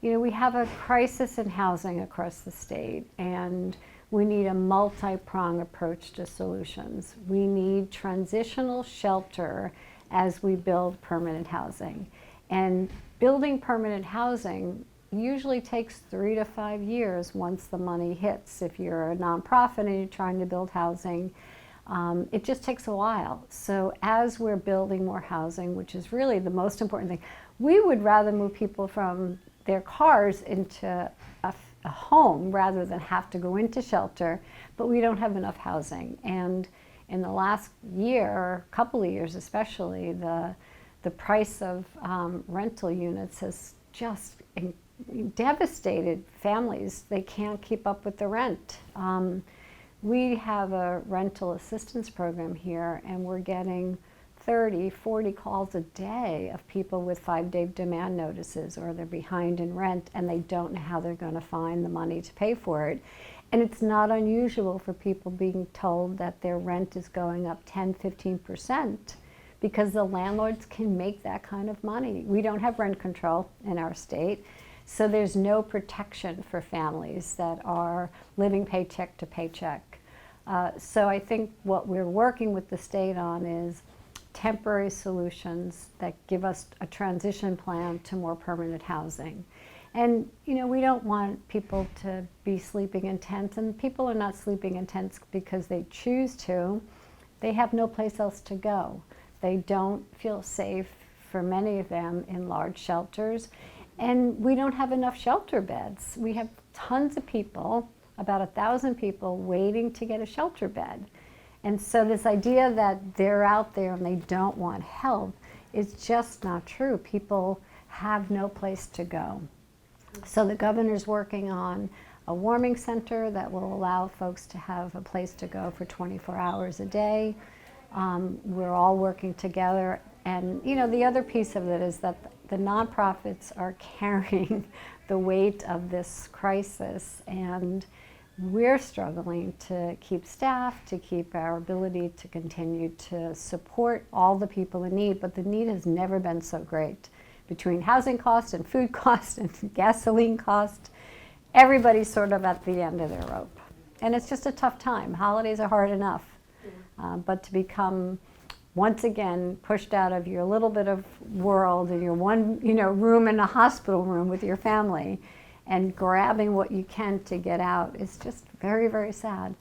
we have a crisis in housing across the state, and we need a multi-pronged approach to solutions. We need transitional shelter as we build permanent housing. And building permanent housing usually takes 3 to 5 years once the money hits. If you're a nonprofit and you're trying to build housing, it just takes a while. So as we're building more housing, which is really the most important thing, we would rather move people from their cars into a home rather than have to go into shelter, but we don't have enough housing. And in the last year, couple of years especially, the price of rental units has just devastated families. They can't keep up with the rent. We have a rental assistance program here, and we're getting 30, 40 calls a day of people with 5-day demand notices, or they're behind in rent and they don't know how they're going to find the money to pay for it. And it's not unusual for people being told that their rent is going up 10, 15% because the landlords can make that kind of money. We don't have rent control in our state, so there's no protection for families that are living paycheck to paycheck. So I think what we're working with the state on is temporary solutions that give us a transition plan to more permanent housing. And we don't want people to be sleeping in tents, and people are not sleeping in tents because they choose to. They have no place else to go. They don't feel safe, for many of them, in large shelters. And we don't have enough shelter beds. We have tons of people, about 1,000 people, waiting to get a shelter bed. And so this idea that they're out there and they don't want help is just not true. People have no place to go. So the governor's working on a warming center that will allow folks to have a place to go for 24 hours a day. We're all working together. And the other piece of it is that the nonprofits are carrying the weight of this crisis, and we're struggling to keep staff, to keep our ability to continue to support all the people in need, but the need has never been so great. Between housing costs and food costs and gasoline costs, everybody's sort of at the end of their rope. And it's just a tough time. Holidays are hard enough, but to become once again pushed out of your little bit of world and your one room in a hospital room with your family and grabbing what you can to get out is just very, very sad.